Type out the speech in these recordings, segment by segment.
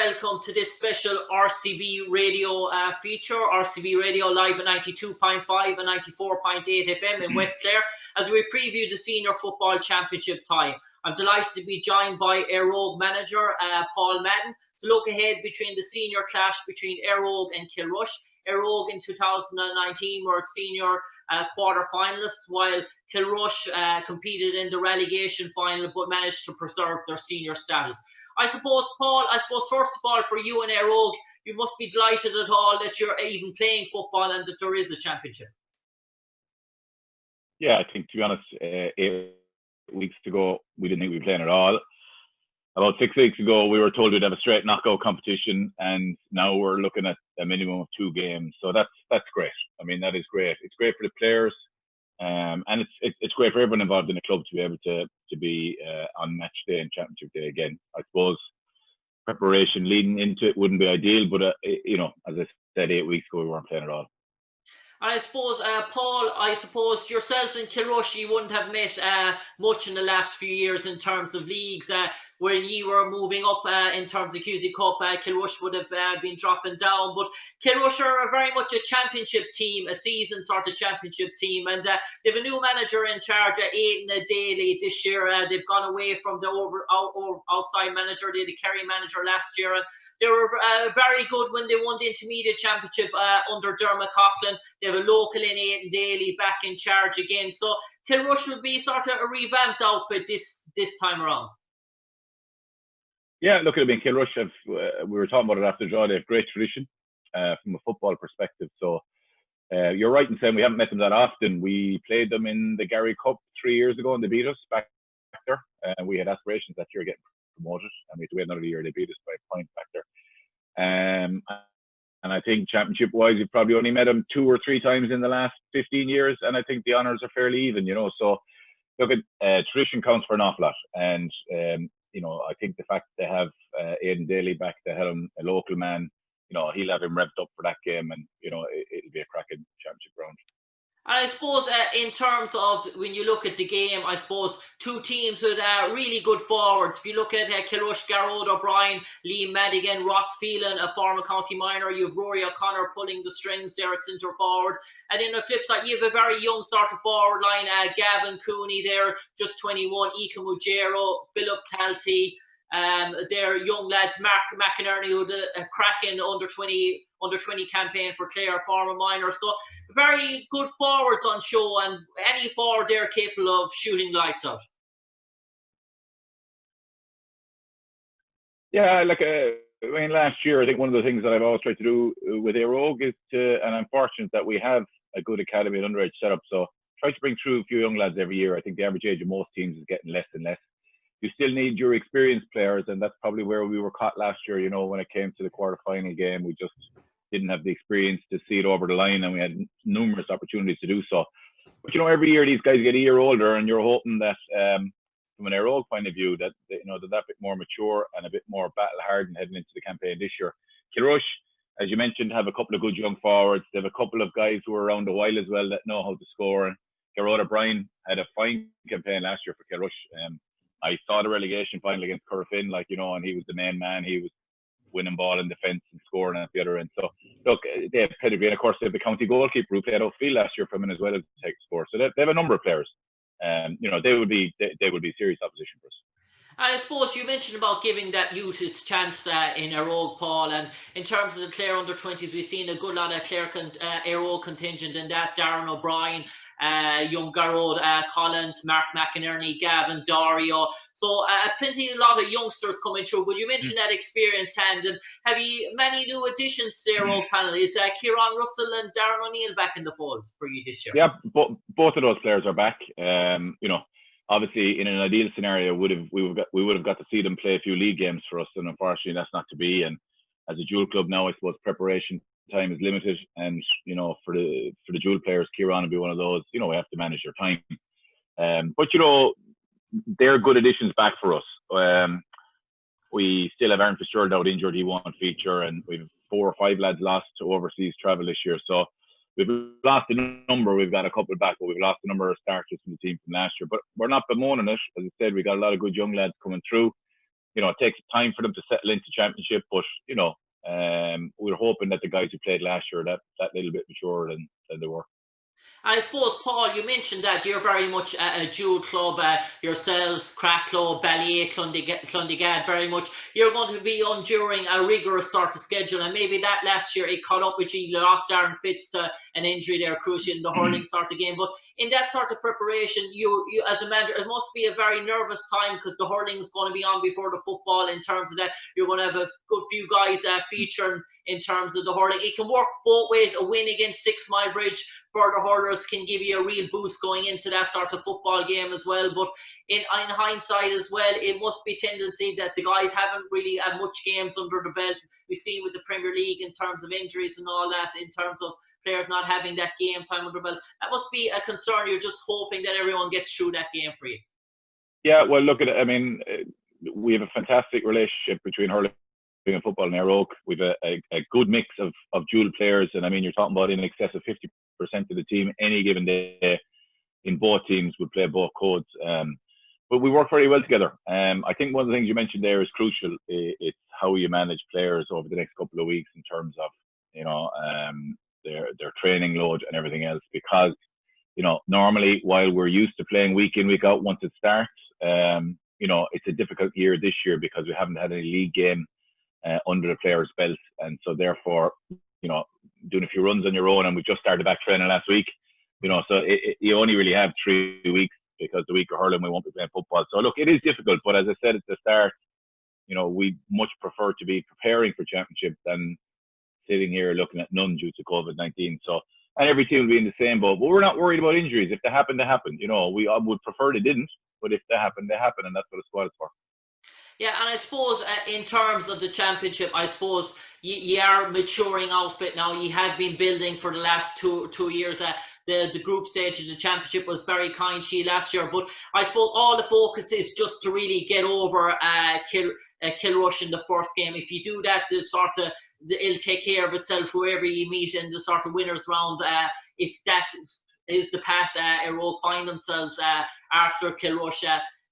welcome to this special RCB Radio feature. RCB Radio live at 92.5 and 94.8 FM in West Clare as we preview the Senior Football Championship tie. I'm delighted to be joined by Eire Og manager Paul Madden to look ahead between the senior clash between Eire Og and Kilrush. Eire Og in 2019 were senior quarter-finalists, while Kilrush competed in the relegation final but managed to preserve their senior status. I suppose, Paul, first of all, for you and Eire Og, you must be delighted at all that you're even playing football and that there is a championship. Yeah, I think, to be honest, 8 weeks ago, we didn't think we'd be playing at all. About 6 weeks ago, we were told we'd have a straight knockout competition, and now we're looking at a minimum of 2 games. So that's great. I mean, that is great. It's great for the players, and it's great for everyone involved in the club to be able to be on match day and championship day again. I suppose preparation leading into it wouldn't be ideal, but as I said 8 weeks ago, we weren't playing at all. And I suppose, Paul, yourselves and Kilrush, you wouldn't have met much in the last few years in terms of leagues. When you were moving up in terms of QC Cup, Kilrush would have been dropping down. But Kilrush are very much a championship team, a season sort of championship team. And they have a new manager in charge, Aidan Daly, this year. They've gone away from the outside manager. They had a Kerry manager last year. And they were very good when they won the intermediate championship under Dermot Coughlin. They have a local in Aidan Daly back in charge again. So Kilrush will be sort of a revamped outfit this time around. Yeah, look, I mean, Kilrush we were talking about it after the draw. They have great tradition from a football perspective. So you're right in saying we haven't met them that often. We played them in the Gary Cup 3 years ago and they beat us back there. We had aspirations that year getting promoted, and we had to wait another year. They beat us by a point back there. And I think championship-wise, we've probably only met them 2 or 3 times in the last 15 years, and I think the honours are fairly even, So look, at tradition counts for an awful lot, and I think the fact they have Aidan Daly back, they had him a local man, he'll have him revved up for that game, and it'll be a cracking championship round. And I suppose in terms of when you look at the game, I suppose 2 teams with really good forwards. If you look at Kilrush, Garrod O'Brien, Liam Madigan, Ross Phelan, a former county minor, you have Rory O'Connor pulling the strings there at centre forward. And then the flip side, you have a very young sort of forward line, Gavin Cooney there, just 21, Ika Mujero, Philip Talty. They're young lads, Mark McInerney, who did a cracking under 20 campaign for Clare, former minor. So very good forwards on show, and any forward they're capable of shooting lights out. Yeah, last year, I think one of the things that I've always tried to do with Eire Og is and I'm fortunate that we have a good academy and underage setup. So try to bring through a few young lads every year. I think the average age of most teams is getting less and less. You still need your experienced players, and that's probably where we were caught last year. When it came to the quarter-final game, we just didn't have the experience to see it over the line, and we had numerous opportunities to do so. But every year these guys get a year older, and you're hoping that, from an Eire Og point of view, that they're that bit more mature and a bit more battle-hardened heading into the campaign this year. Kilrush, as you mentioned, have a couple of good young forwards. They have a couple of guys who are around a while as well that know how to score. Garrod O'Brien had a fine campaign last year for Kilrush. I saw the relegation final against Corofin, and he was the main man. He was winning ball in defence and scoring at the other end. So, look, they have pedigree. And, of course, they have the county goalkeeper who played outfield last year for them as well as take the score. So, they have a number of players. They would be serious opposition for us. And I suppose you mentioned about giving that youth its chance in Eire Og, Paul. And in terms of the Clare under-20s, we've seen a good lot of Clare Eire Og contingent in that. Darren O'Brien, young Garrod, Collins, Mark McInerney, Gavin, Dario. So a lot of youngsters coming through. But you mentioned that experienced hand. And have you many new additions to the Eire Og panel? Is Kieran Russell and Darren O'Neill back in the fold for you this year? Yeah, both of those players are back. Obviously, in an ideal scenario, we would have got to see them play a few league games for us, and unfortunately, that's not to be. And as a dual club now, I suppose preparation time is limited, and for the dual players, Kieran will be one of those. We have to manage their time. But they're good additions back for us. We still have Aaron Fitzgerald out injured; he won't feature, and we've 4 or 5 lads lost to overseas travel this year. So we've lost a number. We've got a couple back, but we've lost a number of starters from the team from last year. But we're not bemoaning it. As I said, we got a lot of good young lads coming through. it takes time for them to settle into championship, but we're hoping that the guys who played last year that little bit maturer than they were. I suppose, Paul, you mentioned that you're very much a dual club, yourselves, Cracklow, Ballyea, Clondegad, very much. You're going to be enduring a rigorous sort of schedule, and maybe that last year it caught up with you. You lost Darren Fitz to an injury there, crucial in the hurling sort of game. But in that sort of preparation, you as a manager, it must be a very nervous time because the hurling is going to be on before the football. In terms of that, you're going to have a good few guys featuring in terms of the hurling. It can work both ways. A win against 6 Mile Bridge for the hurlers can give you a real boost going into that sort of football game as well. But in hindsight as well, it must be tendency that the guys haven't really had much games under the belt. We've seen with the Premier League in terms of injuries and all that, in terms of players not having that game time under the belt. That must be a concern. You're just hoping that everyone gets through that game for you. Yeah, well, look at it. I mean, we have a fantastic relationship between hurling and football in Eire Og. We've a good mix of dual players, and I mean, you're talking about in excess of 50% of the team any given day in both teams would play both codes. But we work very well together. I think one of the things you mentioned there is crucial. It's how you manage players over the next couple of weeks in terms of their training load and everything else, because normally while we're used to playing week in, week out once it starts, it's a difficult year this year because we haven't had any league game under the players' belts, and so therefore, doing a few runs on your own, and we just started back training last week, so you only really have 3 weeks because the week of hurling we won't be playing football. So look, it is difficult, but as I said at the start, we much prefer to be preparing for championship than sitting here looking at none due to COVID-19. So, and every team will be in the same boat, but we're not worried about injuries. If they happen, they happen. We would prefer they didn't, but if they happen, they happen, and that's what a squad is for. Yeah, and I suppose in terms of the championship, I suppose you are maturing outfit now. You have been building for the last two years. The group stage of the championship was very kind to you last year, but I suppose all the focus is just to really get over Kilrush in the first game. If you do that, it'll take care of itself. Whoever you meet in the sort of winners round, if that is the path, Eire Og find themselves after Kilrush.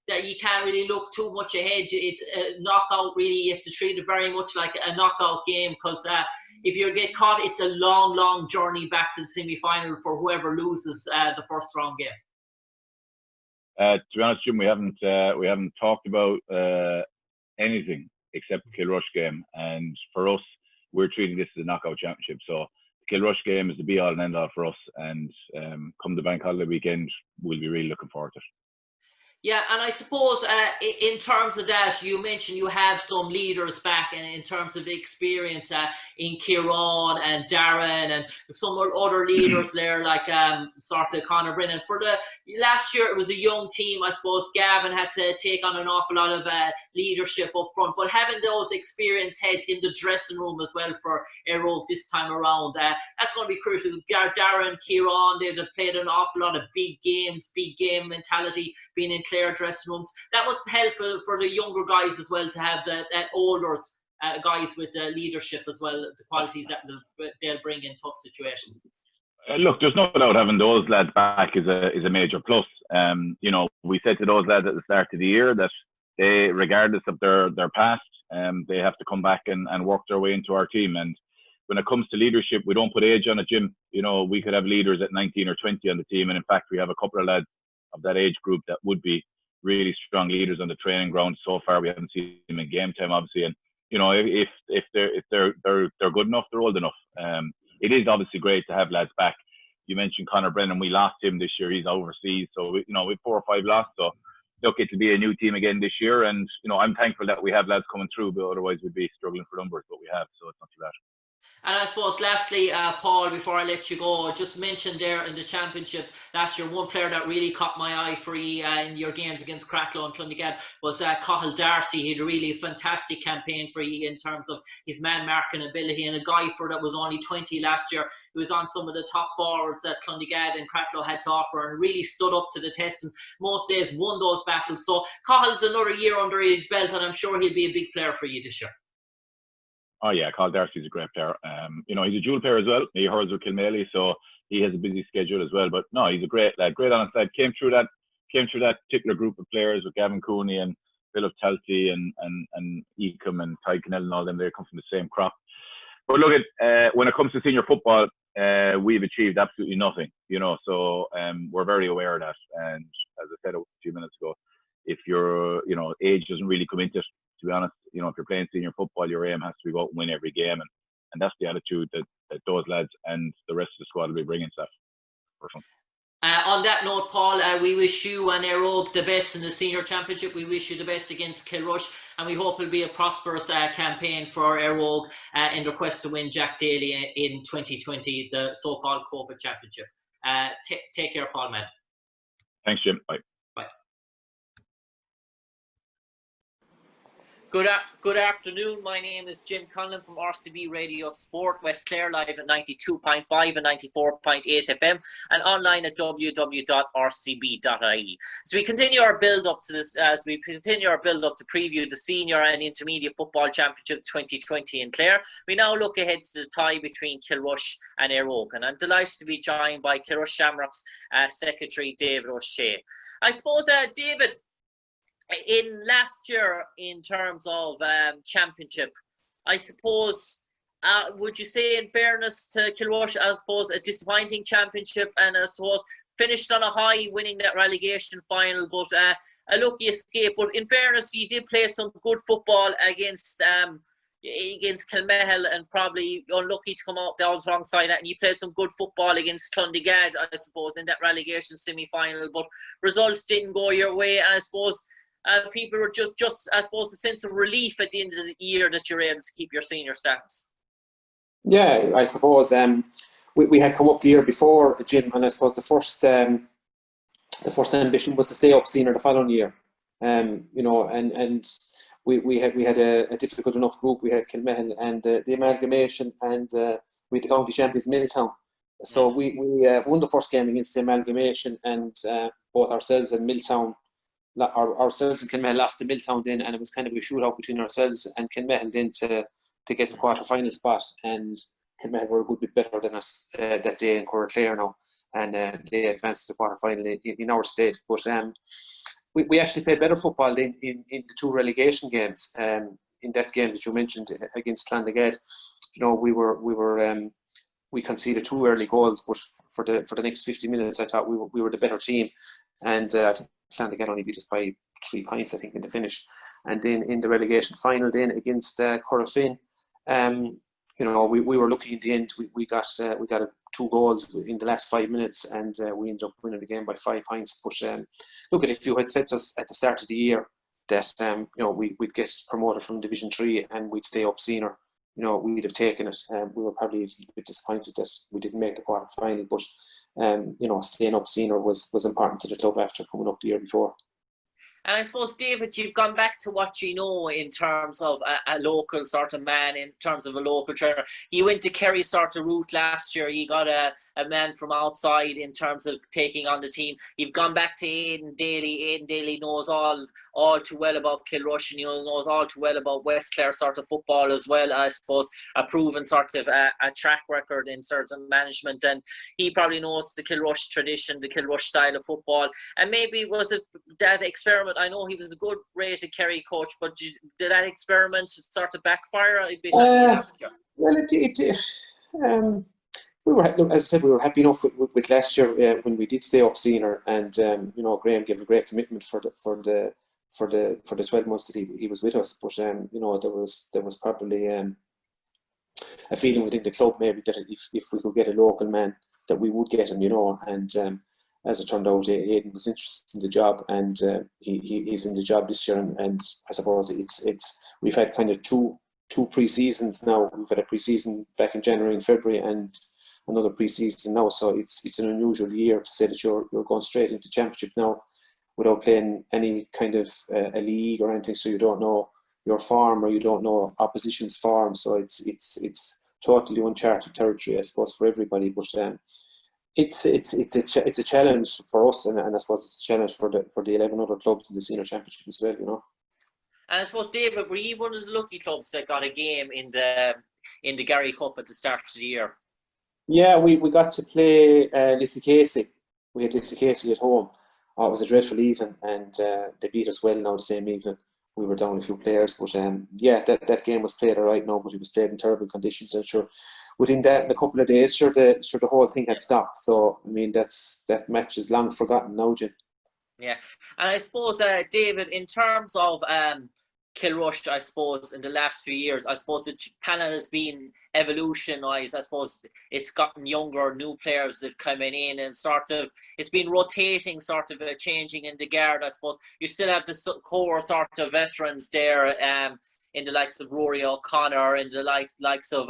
That you can't really look too much ahead. It's a knockout, really. You have to treat it very much like a knockout game, because if you get caught, it's a long journey back to the semi-final for whoever loses the first round game. To be honest, Jim, we haven't talked about anything except the Kilrush game, and for us, we're treating this as a knockout championship. So the Kilrush game is the be-all and end-all for us, and come the bank holiday weekend, we'll be really looking forward to it. Yeah, and I suppose in terms of that, you mentioned you have some leaders back, and in terms of the experience in Kieran and Darren and some other leaders there, like sort of Conor Brennan. For the last year, it was a young team. I suppose Gavin had to take on an awful lot of leadership up front, but having those experienced heads in the dressing room as well for Eire Og this time around, that's going to be crucial. Darren, Kieran, they've played an awful lot of big games, big game mentality, being in Clare dressing rooms. That must help for the younger guys as well to have that older guys with the leadership as well, the qualities that they'll bring in tough situations. Look, there's no doubt having those lads back is a major plus. We said to those lads at the start of the year that they, regardless of their past, they have to come back and work their way into our team. And when it comes to leadership, we don't put age on it, Jim. We could have leaders at 19 or 20 on the team, and in fact, we have a couple of lads of that age group that would be really strong leaders on the training ground. So far, we haven't seen them in game time, obviously. And if they're good enough, they're old enough. It is obviously great to have lads back. You mentioned Conor Brennan. We lost him this year. He's overseas, so we've 4 or 5 lost. So look, it'll be a new team again this year, and I'm thankful that we have lads coming through, but otherwise we'd be struggling for numbers. But we have, so it's not too bad. And I suppose lastly, Paul, before I let you go, just mentioned there in the championship last year, one player that really caught my eye for you in your games against Cracklow and Clondegad was Cathal Darcy. He had a really fantastic campaign for you in terms of his man-marking ability, and a guy that was only 20 last year. He was on some of the top forwards that Clondegad and Cracklow had to offer, and really stood up to the test, and most days won those battles. So Cathal's another year under his belt, and I'm sure he'll be a big player for you this year. Oh yeah, Cathal Darcy's a great player. He's a dual player as well. He hurls with Kilmaley, so he has a busy schedule as well. But no, he's a great lad, great on his side. Came through that particular group of players with Gavin Cooney and Philip Talty and Ecom and Ty Cannell and all them, they come from the same crop. But look at when it comes to senior football, we've achieved absolutely nothing, you know. So we're very aware of that. And as I said a few minutes ago, if your age doesn't really come into it, to be honest, you know, if you're playing senior football, your aim has to be go out and win every game, and that's the attitude that those lads and the rest of the squad will be bringing to that. On that note, Paul, we wish you and Eire Og the best in the senior championship. We wish you the best against Kilrush, and we hope it'll be a prosperous campaign for Eire Og in their quest to win Jack Daly in 2020, the so-called COVID championship. Take care, Paul Madden. Thanks, Jim. Bye. Bye. Good afternoon. My name is Jim Conlan from RCB Radio Sport, West Clare, live at 92.5 and 94.8 FM, and online at www.rcb.ie. As we continue our build-up to preview the Senior and Intermediate Football Championship 2020 in Clare, we now look ahead to the tie between Kilrush and Eire Og, and I'm delighted to be joined by Kilrush Shamrocks Secretary David O'Shea. I suppose, David, in last year, in terms of championship, I suppose, would you say, in fairness to Kilrush, I suppose a disappointing championship, and I suppose finished on a high, winning that relegation final, but a lucky escape. But in fairness, you did play some good football against Kilmehel, and probably unlucky to come out the wrong side, and you played some good football against Clondegad, I suppose, in that relegation semi-final, but results didn't go your way, and I suppose people were just I suppose a sense of relief at the end of the year that you're able to keep your senior status. Yeah, I suppose we had come up the year before, Jim, and I suppose the first ambition was to stay up senior the following year. You know, and we had a difficult enough group. We had Kilmehel and the amalgamation, and we had the county champions Milltown. So we won the first game against the amalgamation, and both ourselves and Milltown. Ourselves and Kilmehel lost to Milltown then, and it was kind of a shootout between ourselves and Kilmehel then to get the quarter-final spot, and Kilmehel were a good bit better than us that day in Clare now, and they advanced to the quarter-final in our stead. But we actually played better football in the two relegation games. In that game that you mentioned against Clondegad, you know, we conceded 2 early goals, but for the next 50 minutes, I thought we were the better team, and Clondegad only beat us by 3 points, I think, in the finish. And then in the relegation final, then against Corofin, you know, we were lucky in the end. We got 2 goals in the last 5 minutes, and we ended up winning the game by 5 points. But look, if you had said to us at the start of the year that you know, we'd get promoted from Division 3 and we'd stay up senior, you know, we'd have taken it. We were probably a little bit disappointed that we didn't make the quarter final, but you know, staying up senior was important to the club after coming up the year before. And I suppose, David, you've gone back to what you know in terms of a local sort of man, in terms of a local trainer. You went to Kerry sort of route last year. You got a man from outside in terms of taking on the team. You've gone back to Aidan Daly. Aidan Daly knows all too well about Kilrush, and he knows all too well about West Clare sort of football as well. I suppose a proven sort of a track record in terms of management, and he probably knows the Kilrush tradition, the Kilrush style of football. And maybe was it that experiment? I know he was a good rated Kerry coach, but did that experiment sort of backfire a bit? Well, we were, look, as I said, we were happy enough with last year when we did stay up senior, and you know, Graham gave a great commitment for the 12 months that he was with us. But you know, there was probably a feeling within the club maybe that if we could get a local man, that we would get him, you know, and as it turned out, Aidan was interested in the job, and he's in the job this year. And I suppose we've had kind of two pre-seasons now. We've had a pre-season back in January and February, and another pre-season now. So it's an unusual year to say that you're going straight into championship now without playing any kind of a league or anything. So you don't know your form, or you don't know opposition's form. So it's totally uncharted territory, I suppose, for everybody. But it's a challenge for us, and I suppose it's a challenge for the 11 other clubs in the senior championship as well, you know. And I suppose, David, were you one of the lucky clubs that got a game in the Gary Cup at the start of the year? Yeah, we got to play Lissycasey. We had Lissycasey at home. Oh, it was a dreadful evening, and they beat us well now the same evening. we were down a few players. But yeah, that game was played all right now, but it was played in terrible conditions. And sure, within that, in a couple of days, the whole thing had stopped. So I mean, that match is long forgotten now, Jim. Yeah, and I suppose, David, in terms of Kilrush, I suppose in the last few years, I suppose the panel has been evolution-wise. I suppose it's gotten younger, new players that come in, and sort of it's been rotating, sort of changing in the guard. I suppose you still have the core sort of veterans there. In the likes of Rory O'Connor, in the likes of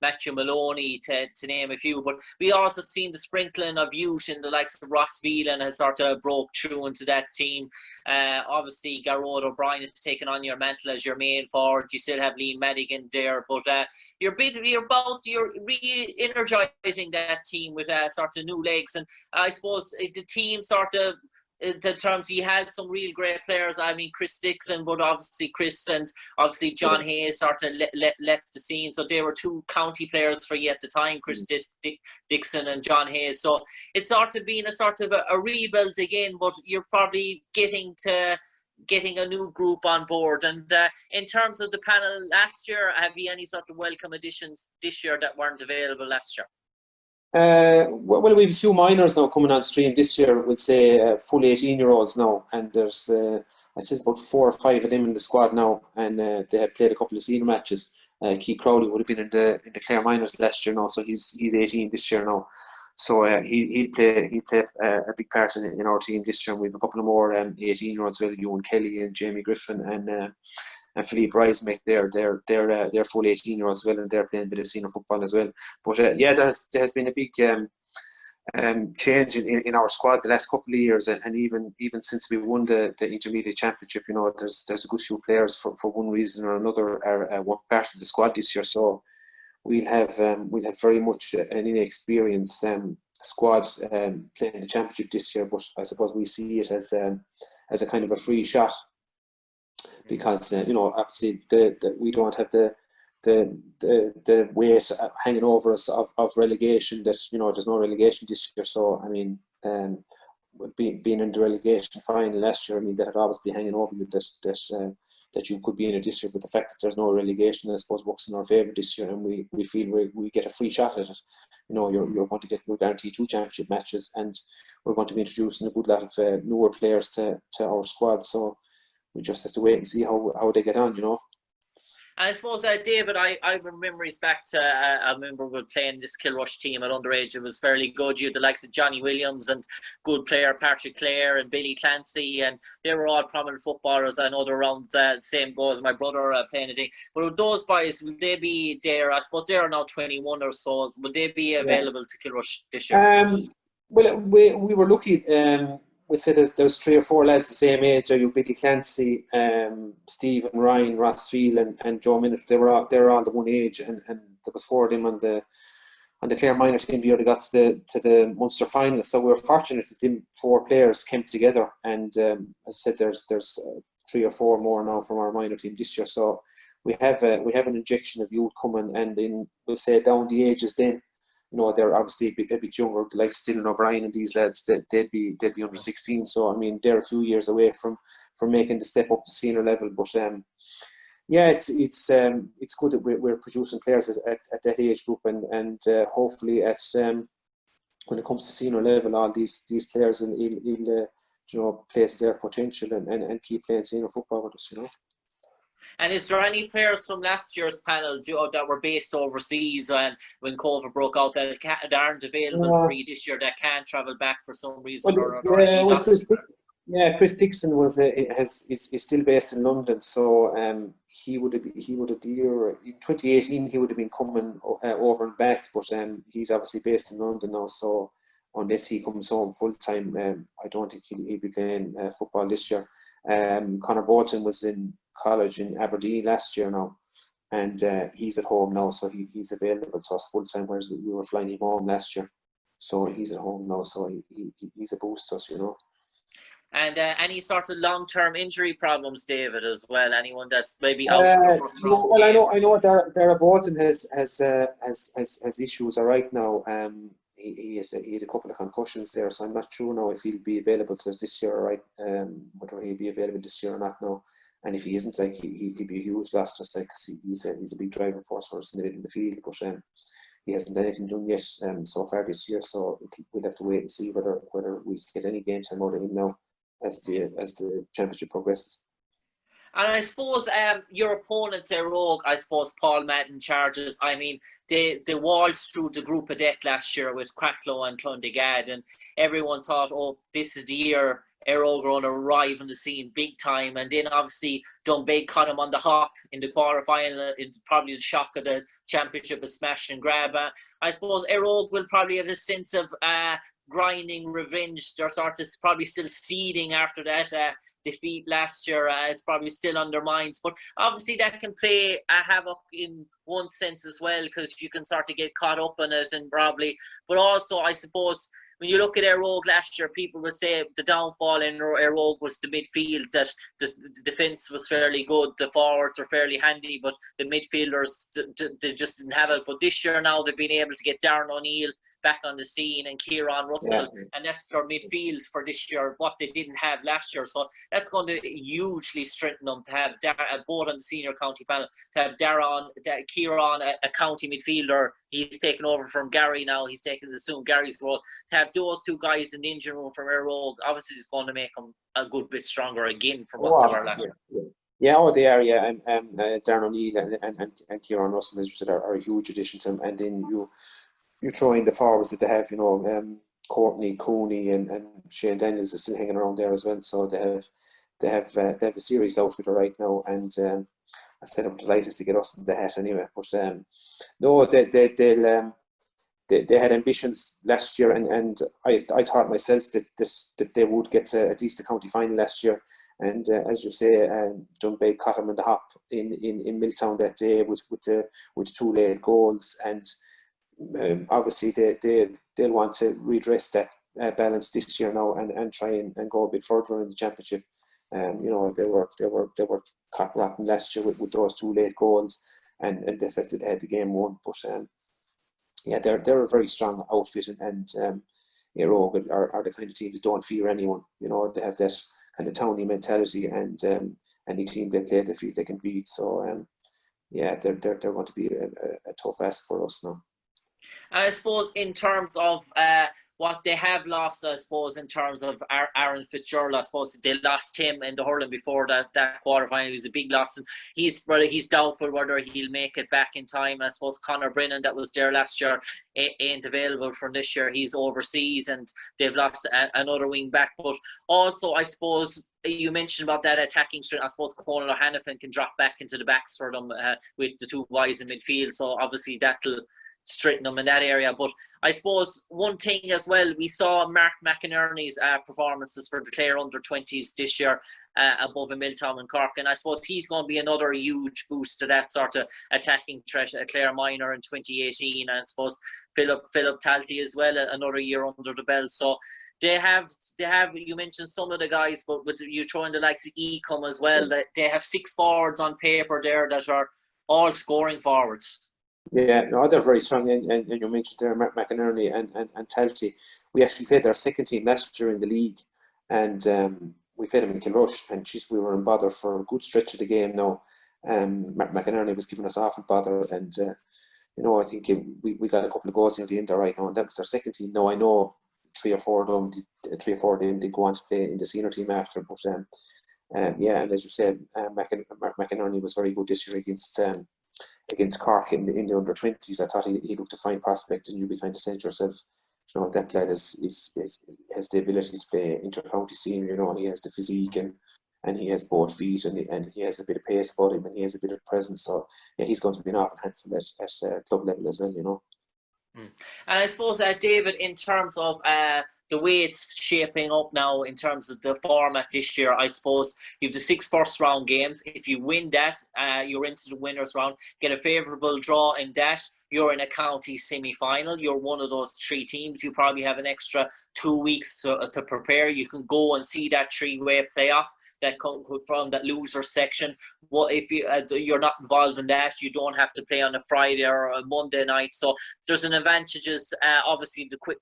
Matthew Maloney, to name a few. But we also seen the sprinkling of youth in the likes of Ross Phelan has sort of broke through into that team. Obviously, Garrod O'Brien has taken on your mantle as your main forward. You still have Liam Madigan there, but you're re-energising that team with sort of new legs. And I suppose the team sort of, in terms he had some real great players. I mean, Chris Dixon, but obviously Chris and obviously John Hayes sort of left the scene. So they were two county players for you at the time, Chris Dixon and John Hayes. So it's sort of been a rebuild again, but you're probably getting a new group on board. And in terms of the panel last year, have you any sort of welcome additions this year that weren't available last year? Well, we have a few minors now coming on stream this year. We'll say full 18-year-olds now, and there's I'd say about 4 or 5 of them in the squad now, and they have played a couple of senior matches. Keith Crowley would have been in the Clare minors last year now, so he's 18 this year now. So he'll play a big part in our team this year. And we have a couple of more 18-year-olds, well, Ewan Kelly and Jamie Griffin and Philippe Reismick. They're full 18-year-olds as well, and they're playing a bit of senior football as well. But yeah, there has been a big change in our squad the last couple of years, and even since we won the intermediate championship, you know, there's a good few players for one reason or another are one part of the squad this year. So we'll have very much an inexperienced squad playing the championship this year. But I suppose we see it as a kind of a free shot, because you know, obviously we don't have the weight hanging over us of relegation. That, you know, there's no relegation this year. So I mean, being in the relegation final last year, I mean, that had always been hanging over you, that you could be in it this year. But the fact that there's no relegation, I suppose, works in our favour this year, and we feel we get a free shot at it. You know, you're going to get, you're guaranteed 2 championship matches, and we're going to be introducing a good lot of newer players to our squad. So we just have to wait and see how they get on, you know. And I suppose, David, I have memories back to, I remember we were playing this Kilrush team at underage. It was fairly good. You had the likes of Johnny Williams and good player Patrick Clare and Billy Clancy, and they were all prominent footballers. I know they're around the same goal as my brother playing a thing. But with those boys, will they be there? I suppose they are now 21 or so. Would they be available to Kilrush this year? Well, we were lucky. We'd say there's 3 or 4 lads the same age. There you Billy Clancy, Stephen Ryan, Ross Phelan, and Joe Minniff. They were all the one age, and there was 4 of them on the Clare minor team the year they got to the Munster final. So we were fortunate that them 4 players came together, and as I said, there's 3 or 4 more now from our minor team this year. So we have an injection of youth coming, and then we'll say down the ages then. You know, they're obviously a bit younger, like Stephen O'Brien and these lads. They'd be under 16. So I mean, they're a few years away from making the step up to senior level. But yeah, it's good that we're producing players at that age group, and hopefully when it comes to senior level, all these players will you know, play to their potential and keep playing senior football with us, you know. And is there any players from last year's panel that were based overseas, and when COVID broke out, that aren't available for you this year, that can't travel back for some reason or another? Chris Dixon is still based in London, so he would have the year in 2018 he would have been coming over and back, but he's obviously based in London now, so unless he comes home full time, I don't think he'll be playing football this year. Conor Bolton was in college in Aberdeen last year now, and he's at home now, so he's available to us full time, whereas we were flying him home last year. So he's at home now, so he's a boost to us, you know. And any sort of long-term injury problems, David, as well? Anyone that's maybe out for the first round? Well, I know Dara Bolton has issues right now. He had a couple of concussions there, so I'm not sure now if he'll be available to us this year, right? Whether he'll be available this year or not now. And if he isn't, like, he'd be a huge loss, just like, because he's a big driving force for us in the middle of the field. But he hasn't done anything done yet so far this year. So we'll have to wait and see whether we get any game time out of him now as the championship progresses. And I suppose your opponents, Eire Og, I suppose Paul Madden Chargers, I mean, they waltzed through the group of death last year with Cracklow and Clondegad, and everyone thought, oh, this is the year Eire Og are going to arrive on the scene big time. And then obviously Doonbeg caught him on the hop in the quarterfinal. It's probably the shock of the championship, a smash and grab. I suppose Eire Og will probably have a sense of grinding revenge. They're sort of probably still seething after that defeat last year. It's probably still on their minds, but obviously that can play a havoc in one sense as well, because you can start to get caught up in it, and probably, but also I suppose when you look at Eire Og last year, people would say the downfall in Eire Og was the midfield, that the defence was fairly good, the forwards were fairly handy, but the midfielders, they just didn't have it. But this year now they've been able to get Darren O'Neill back on the scene and Kieran Russell, and that's their midfield for this year, what they didn't have last year. So that's going to hugely strengthen them to have both on the senior county panel, to have Kieran, a county midfielder. He's taken over from Gary now. He's taken to assume Gary's role. To have those two guys in the engine room from Eire Og, obviously is going to make them a good bit stronger again from what they were last year. Yeah, they are. Yeah, Darren O'Neill and Kieran Russell, as you said, are a huge addition to them. And then you throw in the forwards that they have, Courtney, Cooney, and Shane Daniels is still hanging around there as well. So they have a serious outfit right now, and I said I'm delighted to get us in the hat anyway. But no, they had ambitions last year, and I thought myself that they would get to at least the county final last year. And as you say, Doonbeg caught him in the hop in Milltown that day with two late goals, and obviously they'll want to redress that balance this year now and try and go a bit further in the championship. They were caught rotten last year with those two late goals, and they felt that they had the game won. But yeah, they're a very strong outfit, and Eire Og are the kind of team that don't fear anyone. They have that kind of towny mentality, and any team they play, they feel they can beat. So yeah, they're going to be a tough ask for us now. And I suppose in terms of what they have lost, I suppose in terms of Aaron Fitzgerald, I suppose they lost him in the hurling before that quarterfinal. It was a big loss, and he's doubtful whether he'll make it back in time. I suppose Conor Brennan, that was there last year, ain't available for this year. He's overseas, and they've lost another wing back. But also, I suppose you mentioned about that attacking strength. I suppose Conlan O'Hanifin can drop back into the backs for them with the two guys in midfield. So obviously that'll straighten them in that area. But I suppose one thing as well, we saw Mark McInerney's performances for the Clare under-20s this year above in Milltown and Cork, and I suppose he's going to be another huge boost to that sort of attacking threat at Clare Minor in 2018. And I suppose Philip Talty as well, another year under the belt. So they have. You mentioned some of the guys, but you throw in the likes of Ecom as well. That they have 6 forwards on paper there that are all scoring forwards. Yeah, no, they're very strong, and you mentioned there McInerney and Talty. We actually played their second team last year in the league, and we played them in Kilrush, and we were in bother for a good stretch of the game now. McInerney was giving us awful bother, and I think we got a couple of goals in the end there right now, and that was their second team. Now I know 3 or 4 of them did go on to play in the senior team after, but yeah, and as you said, McInerney was very good this year against Cork in the under-20s. I thought he looked a fine prospect, and you'd be kind of saying to yourself, that lad has the ability to play inter-county senior. He has the physique, and he has both feet, and he has a bit of pace about him, and he has a bit of presence. So yeah, he's going to be an awful handful at club level as well. And I suppose, David, in terms of the way it's shaping up now in terms of the format this year, I suppose you have the 6 first round games. If you win that, you're into the winners round. Get a favourable draw in that, you're in a county semi-final. You're one of those 3 teams. You probably have an extra 2 weeks to prepare. You can go and see that 3-way playoff that comes from that loser section. Well, if you're not involved in that, you don't have to play on a Friday or a Monday night. So there's an advantages. Obviously, the quick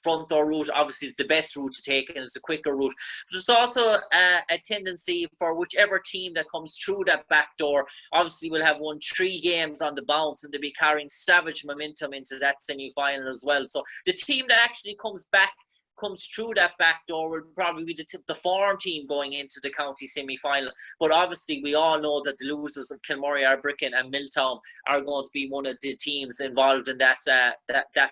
front door route obviously is the best route to take and it's the quicker route. But there's also a tendency for whichever team that comes through that back door, obviously will have won 3 games on the bounce and they'll be carrying savage momentum into that semi-final as well. So the team that actually comes through that back door will probably be the form team going into the county semi-final. But obviously we all know that the losers of Kilmurray, Arbroath and Milltown are going to be one of the teams involved in that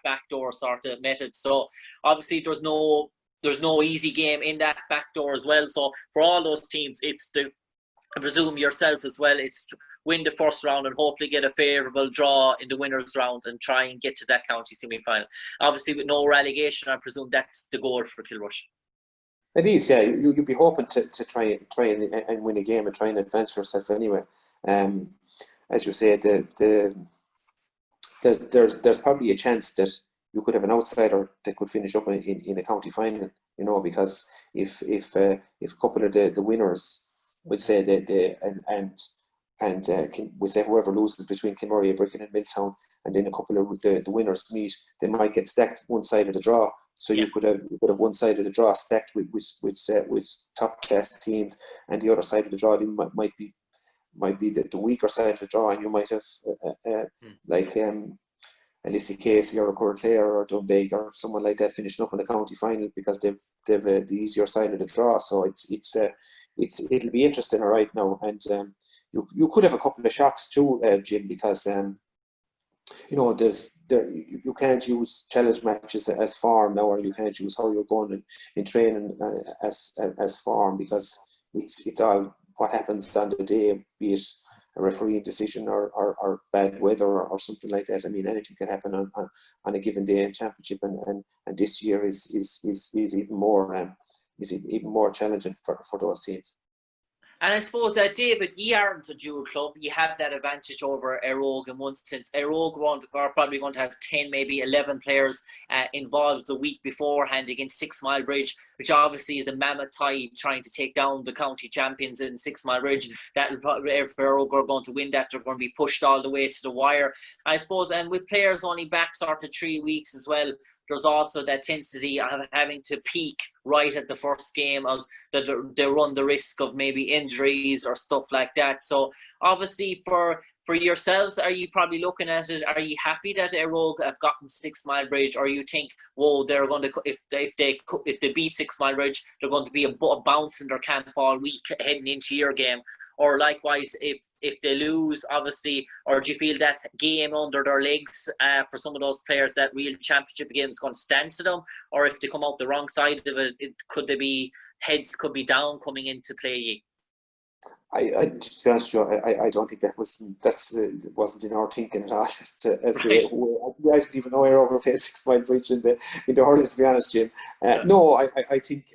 back door sort of method. So obviously there's no easy game in that back door as well. So for all those teams, I presume yourself as well, it's win the first round and hopefully get a favourable draw in the winners round and try and get to that county semi-final. Obviously with no relegation, I presume that's the goal for Kilrush. It is, yeah. You'd be hoping to try and win a game and try and advance yourself anyway. As you say, there's probably a chance that you could have an outsider that could finish up in a county final, you know, because if a couple of the winners would say we say whoever loses between Kilmurray, Arbroath and Milltown, and then a couple of the winners meet, they might get stacked one side of the draw. So you could have one side of the draw stacked with top class teams, and the other side of the draw might be the weaker side of the draw, and you might have like Lissie Casey or Clare or Dunbeg or someone like that finishing up in the county final because they've the easier side of the draw. So it'll be interesting right now, and you could have a couple of shocks too, Jim, because you know you can't use challenge matches as form now, or you can't use how you're going in training as form, because it's all what happens on the day, be it a refereeing decision or bad weather or something like that. I mean, anything can happen on a given day in championship, and this year is even more challenging for those teams. And I suppose, David, you aren't a dual club. You have that advantage over Eire Og in one sense. Eire Og are probably going to have 10, maybe 11 players involved the week beforehand against 6 Mile Bridge, which obviously is a mammoth tie trying to take down the county champions in 6 Mile Bridge. That'll probably, if Eire Og are going to win that, they're going to be pushed all the way to the wire, I suppose. And with players only back sort of 3 weeks as well, there's also that tendency of having to peak right at the first game, as that they run the risk of maybe injuries or stuff like that. So obviously for yourselves, are you probably looking at it, are you happy that Eire Og have gotten 6 Mile Bridge, or you think, whoa, they're going to, if they beat 6 Mile Bridge, they're going to be a bounce in their camp all week heading into your game? Or likewise, if they lose, obviously, or do you feel that game under their legs for some of those players, that real championship game is going to stand to them? Or if they come out the wrong side of it, heads could be down coming into play? To be honest, Joe, I don't think wasn't in our thinking at all. I didn't even know Eire Og were playing 6 Mile Bridge in the hurling, to be honest, Jim. No, I think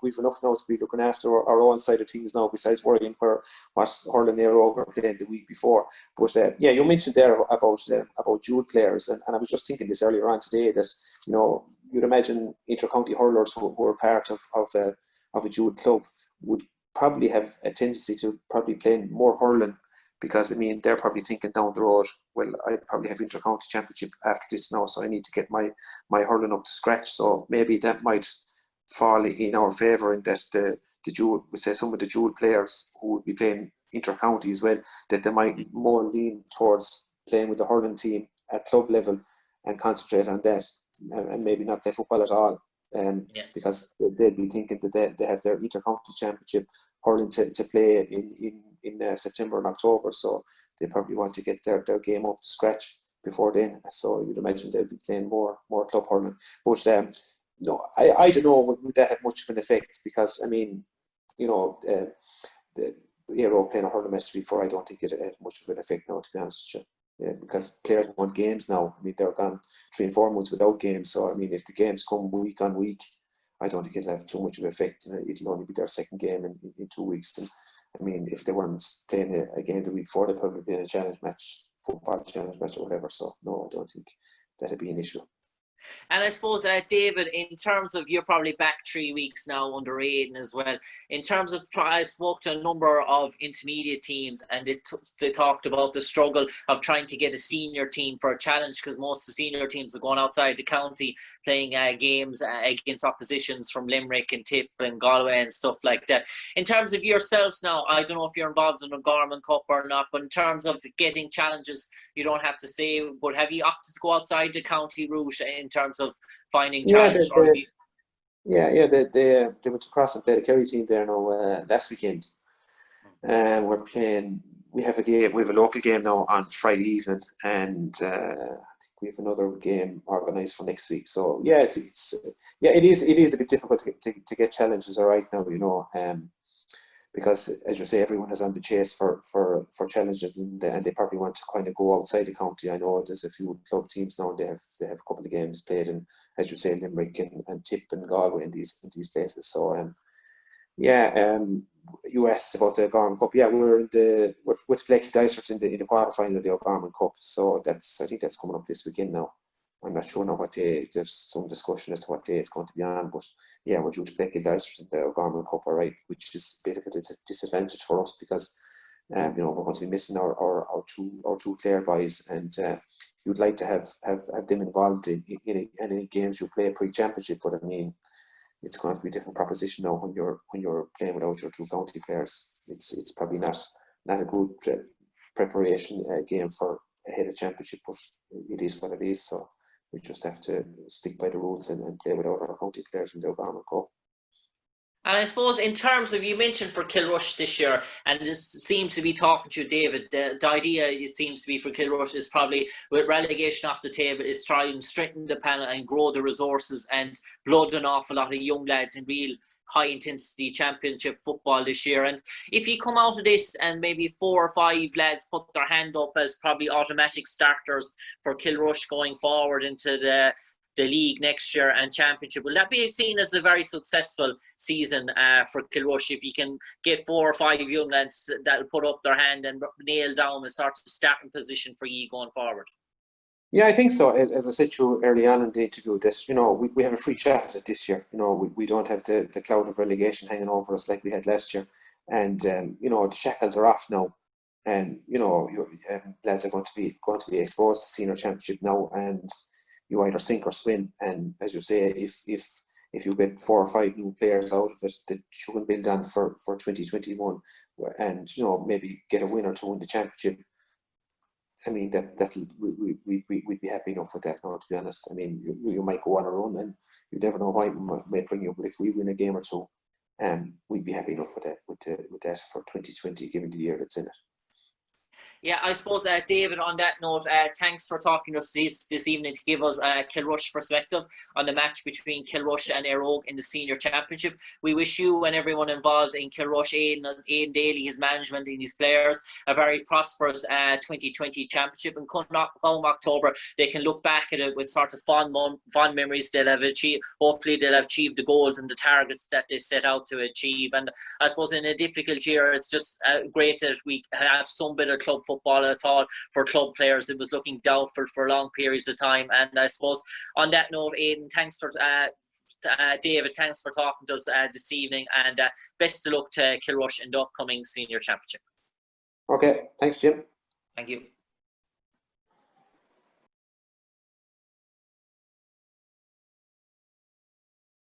we've enough now to be looking after our own side of things now, besides worrying what hurling Eire Og were playing the week before. But yeah, you mentioned there about dual players, and I was just thinking this earlier on today that, you know, you'd imagine inter-county hurlers who are part of a dual club would probably have a tendency to probably play more hurling, because I mean they're probably thinking down the road, well, I probably have inter-county championship after this now, so I need to get my hurling up to scratch. So maybe that might fall in our favour, in that the dual, we say some of the dual players who would be playing inter-county as well, that they might more lean towards playing with the hurling team at club level and concentrate on that, and maybe not play football at all. Because they'd be thinking that they have their inter-county championship hurling to play in September and October, so they probably want to get their game up to scratch before then. So you'd imagine they'll be playing more club hurling. But no, I don't know would that have much of an effect, because I mean, you know, the Eire Og playing a hurling match before, I don't think it had much of an effect now, to be honest with you. Yeah, because players want games now. I mean, they're gone 3 and 4 months without games. So I mean, if the games come week on week, I don't think it'll have too much of an effect. It'll only be their second game in 2 weeks. And I mean, if they weren't playing a game the week before, they'd probably be in a challenge match, football challenge match or whatever. So no, I don't think that'd be an issue. And I suppose, David, in terms of, you're probably back 3 weeks now under Aiden as well. In terms of, I spoke to a number of intermediate teams, and they talked about the struggle of trying to get a senior team for a challenge, because most of the senior teams are going outside the county playing games against oppositions from Limerick and Tip and Galway and stuff like that. In terms of yourselves now, I don't know if you're involved in the Garmin Cup or not, but in terms of getting challenges, you don't have to say, but have you opted to go outside the county route in terms of finding challenge? They went across and played the Kerry team there now last weekend. We're playing. We have a local game now on Friday evening, and I think we have another game organised for next week. So it is a bit difficult to get challenges right now, you know. Because, as you say, everyone is on the chase for challenges, and they probably want to kind of go outside the county. I know there's a few club teams now, and they have a couple of games played in, as you say, Limerick and Tip and Galway in these places. So you asked about the Garmin Cup. Yeah, we're with Blake Dysart in the quarterfinal of the Garmin Cup. So I think that's coming up this weekend now. I'm not sure now what day. There's some discussion as to what day it's going to be on, but yeah, we're due to play Dysart in the Garmin Cup, all right, which is a bit of a disadvantage for us because we're going to be missing our two Clare boys, and you'd like to have them involved in any games you play pre-championship, but I mean, it's going to be a different proposition now when you're playing without your two county players. It's probably not a good preparation game for ahead of championship, but it is what it is. So we just have to stick by the rules and play without our county players in the Garmin Cup. And I suppose in terms of, you mentioned for Kilrush this year, and this seems to be talking to you, David, the idea it seems to be for Kilrush is probably, with relegation off the table, is try and strengthen the panel and grow the resources and blood an awful lot of young lads in real high intensity championship football this year. And if you come out of this and maybe 4 or 5 lads put their hand up as probably automatic starters for Kilrush going forward into the league next year and championship, will that be seen as a very successful season for Kilrush if you can get 4 or 5 young lads that'll put up their hand and nail down a sort of starting position for you going forward? Yeah, I think so. As I said to you early on in the interview, this, we have a free shot at it this year. We don't have the cloud of relegation hanging over us like we had last year, and the shackles are off now, and lads are going to be exposed to senior championship now, and you either sink or swim. And as you say, if you get 4 or 5 new players out of it that you can build on for 2021, and maybe get a win or two in the championship, I mean, we'd be happy enough with that now, to be honest. I mean, you might go on a run, and you never know why it might bring you, but if we win a game or two, we'd be happy enough with that for 2020, given the year that's in it. Yeah, I suppose, David, on that note, thanks for talking to us this evening to give us a Kilrush perspective on the match between Kilrush and Eire Og in the Senior Championship. We wish you and everyone involved in Kilrush, Aidan Daly, his management and his players, a very prosperous 2020 championship. And come October, they can look back at it with sort of fond memories. They'll have achieved, hopefully they'll have achieved the goals and the targets that they set out to achieve. And I suppose in a difficult year, it's just great that we have some bit of club football at all for club players. It was looking doubtful for long periods of time. And I suppose on that note, Aidan, thanks for David, thanks for talking to us this evening, and best of luck to Kilrush in the upcoming Senior Championship. Okay, thanks, Jim. Thank you.